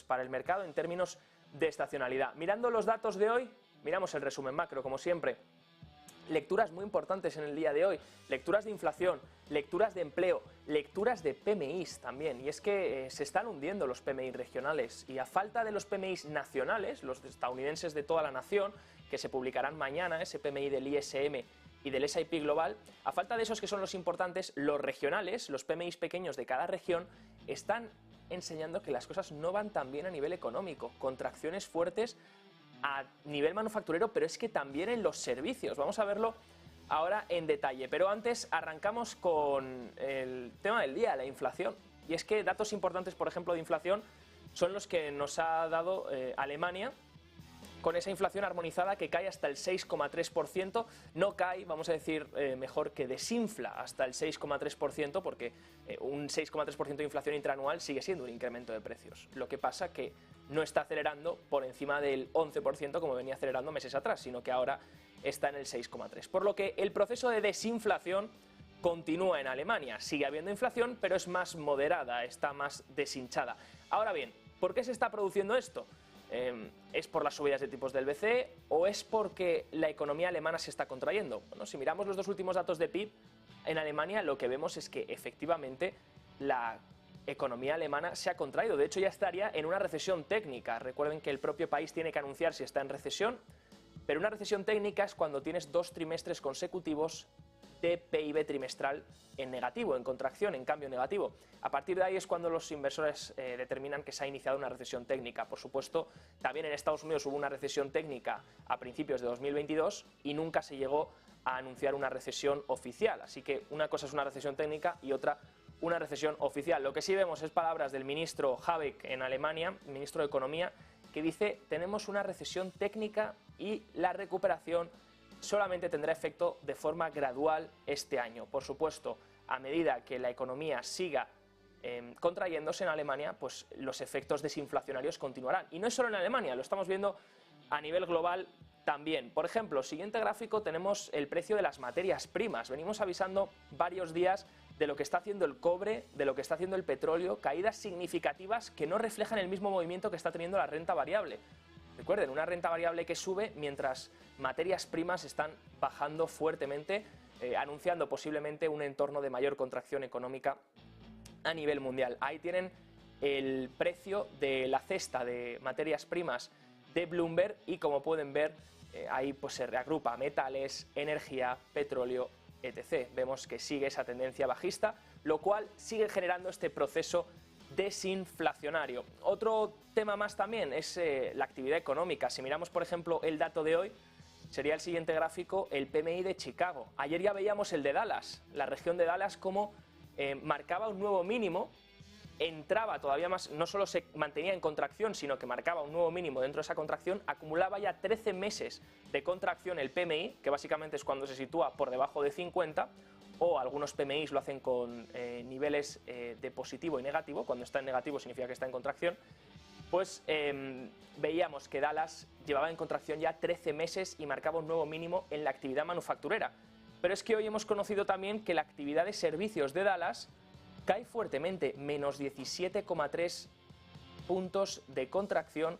para el mercado en términos de estacionalidad. Mirando los datos de hoy, miramos el resumen macro, como siempre. Lecturas muy importantes en el día de hoy, lecturas de inflación, lecturas de empleo, lecturas de PMIs también. Y es que se están hundiendo los PMI regionales y a falta de los PMIs nacionales, los estadounidenses de toda la nación, que se publicarán mañana, ese PMI del ISM y del S&P Global, a falta de esos que son los importantes, los regionales, los PMIs pequeños de cada región, están enseñando que las cosas no van tan bien a nivel económico, contracciones fuertes a nivel manufacturero, pero es que también en los servicios. Vamos a verlo ahora en detalle, pero antes arrancamos con el tema del día, la inflación. Y es que datos importantes, por ejemplo, de inflación son los que nos ha dado Alemania, con esa inflación armonizada que cae hasta el 6,3%, no cae, vamos a decir, mejor que desinfla hasta el 6,3%, porque un 6,3% de inflación interanual sigue siendo un incremento de precios. Lo que pasa que no está acelerando por encima del 11% como venía acelerando meses atrás, sino que ahora está en el 6,3%. Por lo que el proceso de desinflación continúa en Alemania. Sigue habiendo inflación, pero es más moderada, está más deshinchada. Ahora bien, ¿por qué se está produciendo esto? ¿Es por las subidas de tipos del BCE o es porque la economía alemana se está contrayendo? Bueno, si miramos los dos últimos datos de PIB, en Alemania lo que vemos es que efectivamente la economía alemana se ha contraído. De hecho, ya estaría en una recesión técnica. Recuerden que el propio país tiene que anunciar si está en recesión, pero una recesión técnica es cuando tienes 2 trimestres consecutivos de PIB trimestral en negativo, en contracción, en cambio negativo. A partir de ahí es cuando los inversores determinan que se ha iniciado una recesión técnica. Por supuesto, también en Estados Unidos hubo una recesión técnica a principios de 2022 y nunca se llegó a anunciar una recesión oficial. Así que una cosa es una recesión técnica y otra una recesión oficial. Lo que sí vemos es palabras del ministro Habeck en Alemania, ministro de Economía, que dice: tenemos una recesión técnica y la recuperación solamente tendrá efecto de forma gradual este año. Por supuesto, a medida que la economía siga contrayéndose en Alemania, pues los efectos desinflacionarios continuarán. Y no es solo en Alemania, lo estamos viendo a nivel global también. Por ejemplo, siguiente gráfico, tenemos el precio de las materias primas. Venimos avisando varios días de lo que está haciendo el cobre, de lo que está haciendo el petróleo, caídas significativas que no reflejan el mismo movimiento que está teniendo la renta variable. Recuerden, una renta variable que sube mientras materias primas están bajando fuertemente, anunciando posiblemente un entorno de mayor contracción económica a nivel mundial. Ahí tienen el precio de la cesta de materias primas de Bloomberg y, como pueden ver, ahí pues se reagrupa metales, energía, petróleo, etc. Vemos que sigue esa tendencia bajista, lo cual sigue generando este proceso desinflacionario. Otro tema más también es la actividad económica. Si miramos, por ejemplo, el dato de hoy, sería el siguiente gráfico, el PMI de Chicago. Ayer ya veíamos el de Dallas, la región de Dallas, como marcaba un nuevo mínimo, entraba todavía más, no solo se mantenía en contracción, sino que marcaba un nuevo mínimo dentro de esa contracción, acumulaba ya 13 meses de contracción el PMI, que básicamente es cuando se sitúa por debajo de 50, o algunos PMIs lo hacen con niveles de positivo y negativo. Cuando está en negativo significa que está en contracción. Pues veíamos que Dallas llevaba en contracción ya 13 meses y marcaba un nuevo mínimo en la actividad manufacturera. Pero es que hoy hemos conocido también que la actividad de servicios de Dallas cae fuertemente, menos 17,3 puntos de contracción,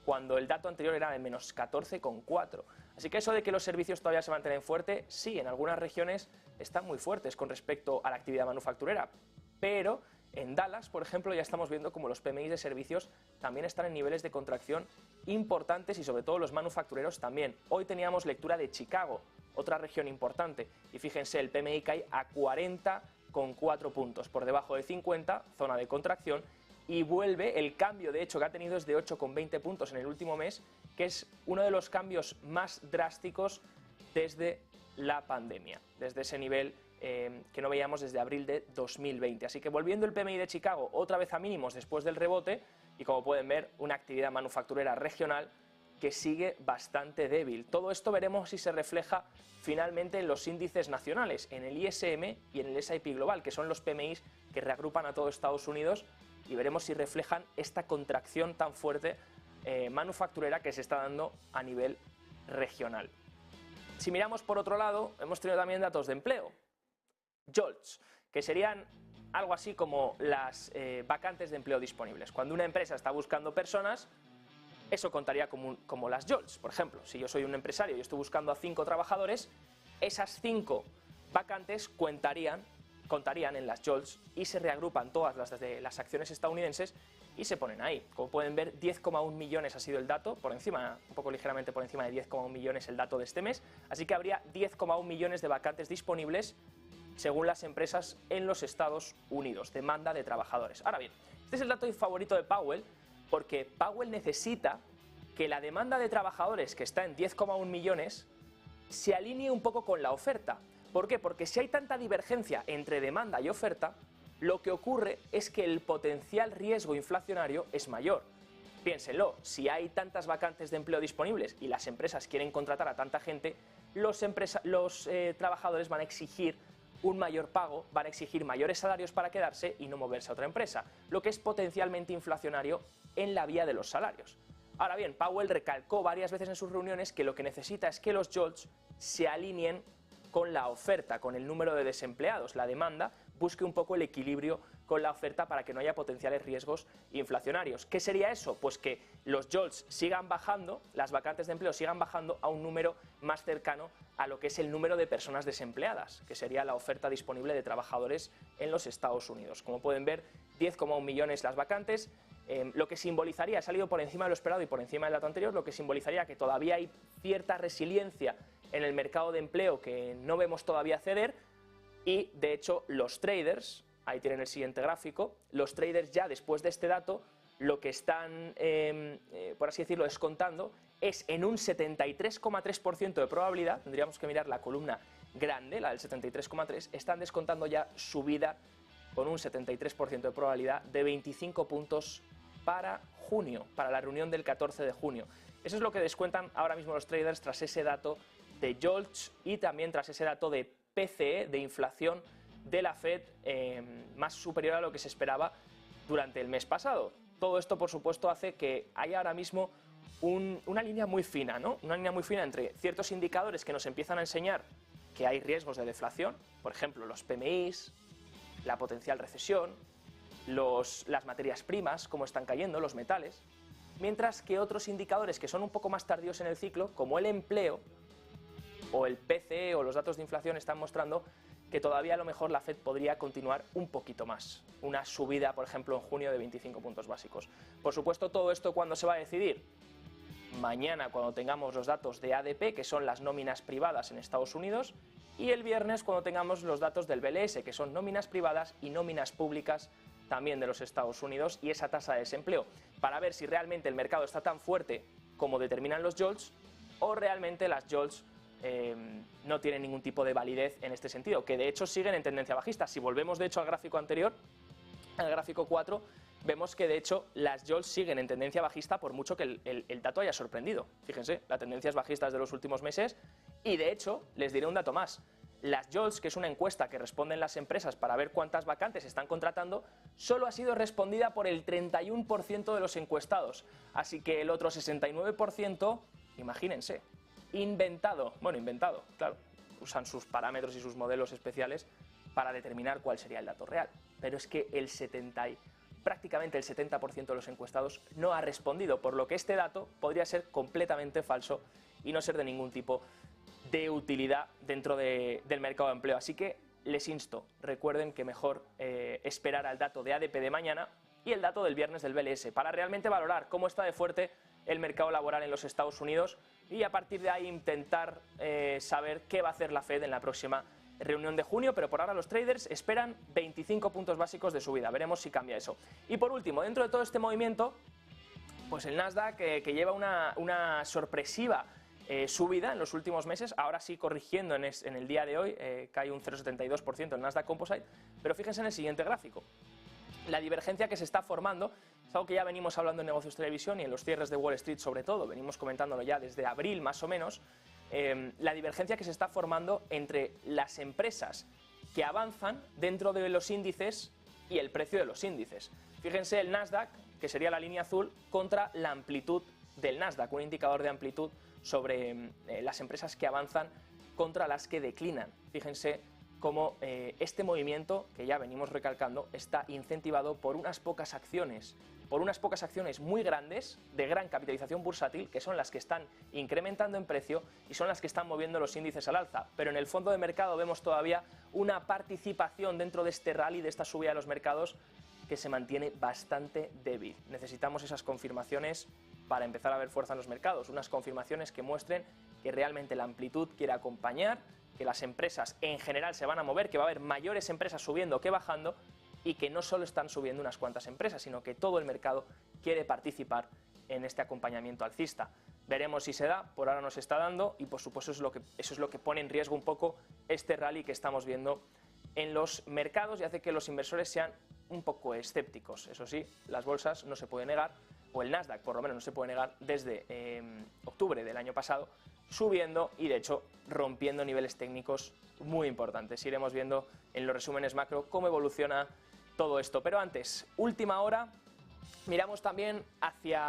cuando el dato anterior era de menos 14,4. Así que eso de que los servicios todavía se mantienen fuertes, sí, en algunas regiones están muy fuertes con respecto a la actividad manufacturera, pero en Dallas, por ejemplo, ya estamos viendo como los PMI de servicios también están en niveles de contracción importantes y sobre todo los manufactureros también. Hoy teníamos lectura de Chicago, otra región importante, y fíjense, el PMI cae a 40,4 puntos, por debajo de 50, zona de contracción, y vuelve, el cambio de hecho que ha tenido es de 8,20 puntos en el último mes, que es uno de los cambios más drásticos desde la pandemia, desde ese nivel que no veíamos desde abril de 2020. Así que volviendo el PMI de Chicago otra vez a mínimos después del rebote, y como pueden ver, una actividad manufacturera regional que sigue bastante débil. Todo esto veremos si se refleja finalmente en los índices nacionales, en el ISM y en el S&P Global, que son los PMIs que reagrupan a todo Estados Unidos, y veremos si reflejan esta contracción tan fuerte manufacturera que se está dando a nivel regional. Si miramos por otro lado, hemos tenido también datos de empleo, JOLTS, que serían algo así como las vacantes de empleo disponibles. Cuando una empresa está buscando personas, eso contaría como las JOLTS. Por ejemplo, si yo soy un empresario y estoy buscando a 5 trabajadores, esas 5 vacantes contarían en las JOLTS y se reagrupan todas las de las acciones estadounidenses y se ponen ahí. Como pueden ver, 10,1 millones ha sido el dato, por encima, un poco ligeramente por encima de 10,1 millones el dato de este mes, así que habría 10,1 millones de vacantes disponibles según las empresas en los Estados Unidos, demanda de trabajadores. Ahora bien, este es el dato favorito de Powell, porque Powell necesita que la demanda de trabajadores, que está en 10,1 millones, se alinee un poco con la oferta. ¿Por qué? Porque si hay tanta divergencia entre demanda y oferta, lo que ocurre es que el potencial riesgo inflacionario es mayor. Piénsenlo, si hay tantas vacantes de empleo disponibles y las empresas quieren contratar a tanta gente, los trabajadores van a exigir un mayor pago, van a exigir mayores salarios para quedarse y no moverse a otra empresa, lo que es potencialmente inflacionario en la vía de los salarios. Ahora bien, Powell recalcó varias veces en sus reuniones que lo que necesita es que los JOLTS se alineen con la oferta, con el número de desempleados. La demanda busque un poco el equilibrio con la oferta para que no haya potenciales riesgos inflacionarios. ¿Qué sería eso? Pues que los JOLTS sigan bajando, las vacantes de empleo sigan bajando a un número más cercano a lo que es el número de personas desempleadas, que sería la oferta disponible de trabajadores en los Estados Unidos. Como pueden ver, 10,1 millones las vacantes, lo que simbolizaría, ha salido por encima de lo esperado y por encima del dato anterior, lo que simbolizaría que todavía hay cierta resiliencia en el mercado de empleo que no vemos todavía ceder y, de hecho, los traders, ahí tienen el siguiente gráfico, los traders ya después de este dato lo que están, por así decirlo, descontando es en un 73,3% de probabilidad, tendríamos que mirar la columna grande, la del 73,3%, están descontando ya subida con un 73% de probabilidad de 25 puntos para junio, para la reunión del 14 de junio. Eso es lo que descuentan ahora mismo los traders tras ese dato de JOLTS y también tras ese dato de PCE, de inflación de la Fed, más superior a lo que se esperaba durante el mes pasado. Todo esto, por supuesto, hace que haya ahora mismo una línea muy fina, ¿no? Una línea muy fina entre ciertos indicadores que nos empiezan a enseñar que hay riesgos de deflación, por ejemplo, los PMIs, la potencial recesión, las materias primas, cómo están cayendo, los metales, mientras que otros indicadores que son un poco más tardíos en el ciclo, como el empleo o el PCE o los datos de inflación, están mostrando que todavía a lo mejor la Fed podría continuar un poquito más, una subida, por ejemplo, en junio de 25 puntos básicos. Por supuesto, todo esto, ¿cuándo se va a decidir? Mañana, cuando tengamos los datos de ADP, que son las nóminas privadas en Estados Unidos, y el viernes, cuando tengamos los datos del BLS, que son nóminas privadas y nóminas públicas también de los Estados Unidos, y esa tasa de desempleo, para ver si realmente el mercado está tan fuerte como determinan los JOLTS, o realmente las JOLTS no tienen ningún tipo de validez en este sentido, que de hecho siguen en tendencia bajista. Si volvemos de hecho al gráfico anterior, al gráfico 4, vemos que de hecho las JOLTS siguen en tendencia bajista por mucho que el dato haya sorprendido. Fíjense, la tendencia es bajista de los últimos meses y de hecho les diré un dato más. Las JOLTS, que es una encuesta que responden las empresas para ver cuántas vacantes están contratando, solo ha sido respondida por el 31% de los encuestados. Así que el otro 69%, imagínense, inventado, claro, usan sus parámetros y sus modelos especiales para determinar cuál sería el dato real. Pero es que prácticamente el 70% de los encuestados no ha respondido, por lo que este dato podría ser completamente falso y no ser de ningún tipo de utilidad dentro del mercado de empleo. Así que les insto, recuerden que mejor esperar al dato de ADP de mañana y el dato del viernes del BLS para realmente valorar cómo está de fuerte el mercado laboral en los Estados Unidos y a partir de ahí intentar saber qué va a hacer la Fed en la próxima reunión de junio, pero por ahora los traders esperan 25 puntos básicos de subida. Veremos si cambia eso. Y por último, dentro de todo este movimiento, pues el Nasdaq que lleva una sorpresiva subida en los últimos meses, ahora sí corrigiendo en el día de hoy, cae un 0,72% el Nasdaq Composite, pero fíjense en el siguiente gráfico. La divergencia que se está formando es algo que ya venimos hablando en Negocios Televisión y en los cierres de Wall Street sobre todo, venimos comentándolo ya desde abril más o menos, la divergencia que se está formando entre las empresas que avanzan dentro de los índices y el precio de los índices. Fíjense el Nasdaq, que sería la línea azul, contra la amplitud del Nasdaq, un indicador de amplitud sobre las empresas que avanzan contra las que declinan. Fíjense cómo este movimiento, que ya venimos recalcando, está incentivado por unas pocas acciones muy grandes, de gran capitalización bursátil, que son las que están incrementando en precio y son las que están moviendo los índices al alza. Pero en el fondo de mercado vemos todavía una participación dentro de este rally, de esta subida de los mercados, que se mantiene bastante débil. Necesitamos esas confirmaciones para empezar a ver fuerza en los mercados, unas confirmaciones que muestren que realmente la amplitud quiere acompañar, que las empresas en general se van a mover, que va a haber mayores empresas subiendo que bajando y que no solo están subiendo unas cuantas empresas, sino que todo el mercado quiere participar en este acompañamiento alcista. Veremos si se da, por ahora no se está dando y por supuesto eso es lo que pone en riesgo un poco este rally que estamos viendo en los mercados y hace que los inversores sean un poco escépticos. Eso sí, las bolsas no se puede negar, o el Nasdaq por lo menos no se puede negar, desde octubre del año pasado, subiendo y de hecho rompiendo niveles técnicos muy importantes. Iremos viendo en los resúmenes macro cómo evoluciona todo esto. Pero antes, última hora, miramos también hacia